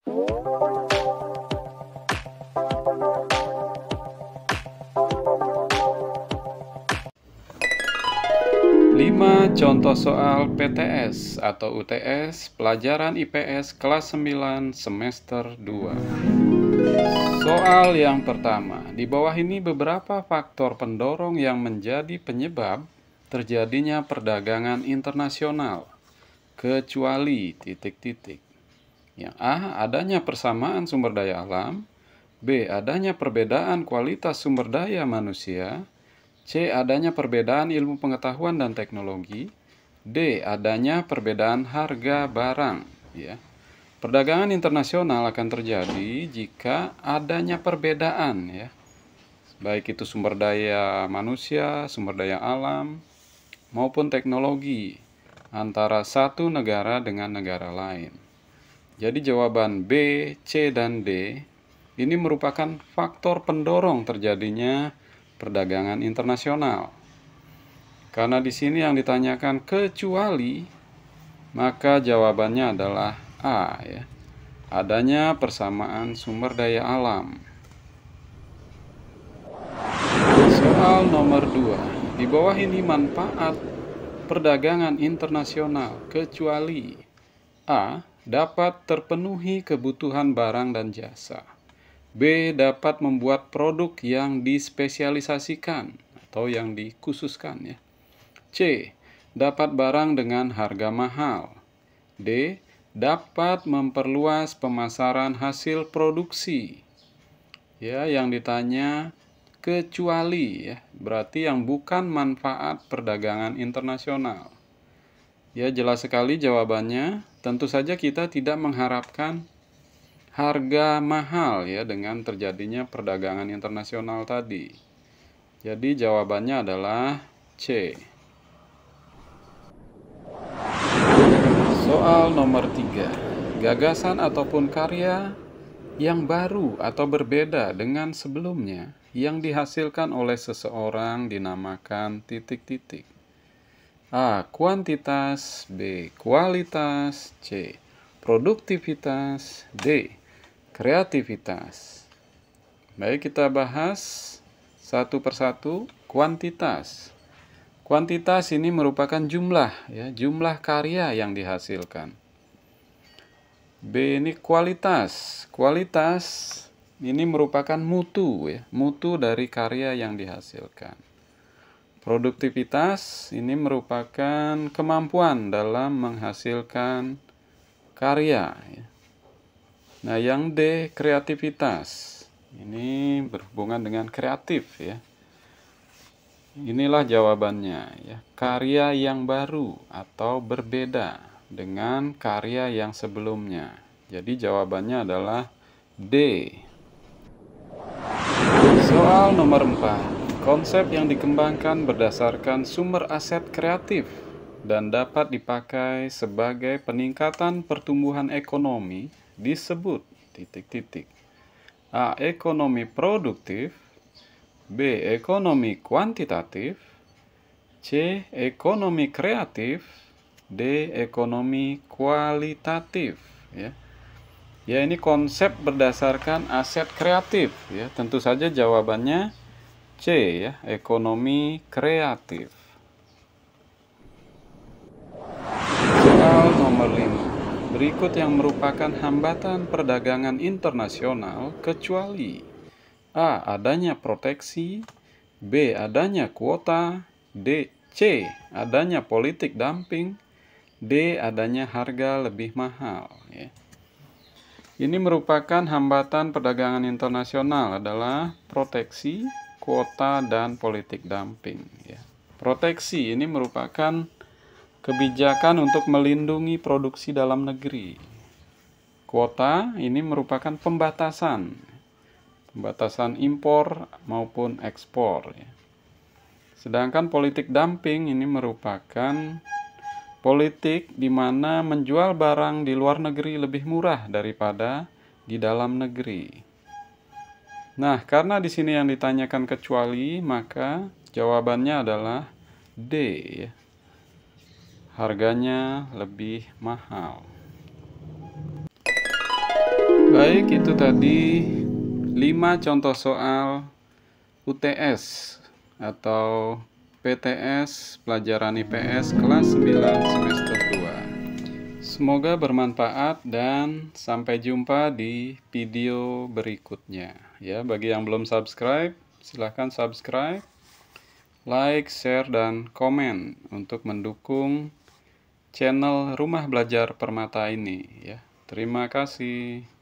5 contoh soal PTS atau UTS pelajaran IPS kelas 9 semester 2. Soal yang pertama, di bawah ini beberapa faktor pendorong yang menjadi penyebab terjadinya perdagangan internasional, kecuali titik-titik. Yang A, adanya persamaan sumber daya alam. B, adanya perbedaan kualitas sumber daya manusia. C, adanya perbedaan ilmu pengetahuan dan teknologi. D, adanya perbedaan harga barang. Ya. Perdagangan internasional akan terjadi jika adanya perbedaan, ya, baik itu sumber daya manusia, sumber daya alam, maupun teknologi antara satu negara dengan negara lain. Jadi jawaban B, C, dan D ini merupakan faktor pendorong terjadinya perdagangan internasional. Karena di sini yang ditanyakan kecuali, maka jawabannya adalah A, ya. Adanya persamaan sumber daya alam. Soal nomor 2. Di bawah ini manfaat perdagangan internasional kecuali A, dapat terpenuhi kebutuhan barang dan jasa. B, dapat membuat produk yang dispesialisasikan atau yang dikhususkan, ya. C, dapat barang dengan harga mahal. D, dapat memperluas pemasaran hasil produksi. Ya, yang ditanya kecuali, ya, berarti yang bukan manfaat perdagangan internasional. Ya, jelas sekali jawabannya. Tentu saja kita tidak mengharapkan harga mahal, ya, dengan terjadinya perdagangan internasional tadi. Jadi jawabannya adalah C. Soal nomor 3. Gagasan ataupun karya yang baru atau berbeda dengan sebelumnya yang dihasilkan oleh seseorang dinamakan titik-titik. A, kuantitas. B, kualitas. C, produktivitas. D, kreativitas. Baik, kita bahas satu persatu. Kuantitas. Kuantitas ini merupakan jumlah, ya, jumlah karya yang dihasilkan. B, ini kualitas. Kualitas ini merupakan mutu, ya, mutu dari karya yang dihasilkan. Produktivitas ini merupakan kemampuan dalam menghasilkan karya, ya. Nah, yang D, kreativitas. Ini berhubungan dengan kreatif, ya. Inilah jawabannya, ya. Karya yang baru atau berbeda dengan karya yang sebelumnya. Jadi jawabannya adalah D. Soal nomor 4. Konsep yang dikembangkan berdasarkan sumber aset kreatif dan dapat dipakai sebagai peningkatan pertumbuhan ekonomi disebut titik-titik. A, ekonomi produktif. B, ekonomi kuantitatif. C, ekonomi kreatif. D, ekonomi kualitatif, ya. Ya, ini konsep berdasarkan aset kreatif, ya. Tentu saja jawabannya C, ya, ekonomi kreatif. Soal nomor 5. Berikut yang merupakan hambatan perdagangan internasional kecuali A, adanya proteksi. B, adanya kuota. D, C, adanya politik dumping. D, adanya harga lebih mahal, ya. Ini merupakan hambatan perdagangan internasional adalah proteksi, kuota, dan politik dumping, ya. Proteksi ini merupakan kebijakan untuk melindungi produksi dalam negeri. Kuota ini merupakan pembatasan impor maupun ekspor, ya. Sedangkan politik dumping ini merupakan politik di mana menjual barang di luar negeri lebih murah daripada di dalam negeri. Nah, karena di sini yang ditanyakan kecuali, maka jawabannya adalah D, ya. Harganya lebih mahal. Baik, itu tadi 5 contoh soal UTS atau PTS pelajaran IPS kelas 9 semester 2. Semoga bermanfaat dan sampai jumpa di video berikutnya. Ya, bagi yang belum subscribe, silahkan subscribe, like, share, dan komen untuk mendukung channel Rumah Belajar Permata ini ya. Terima kasih.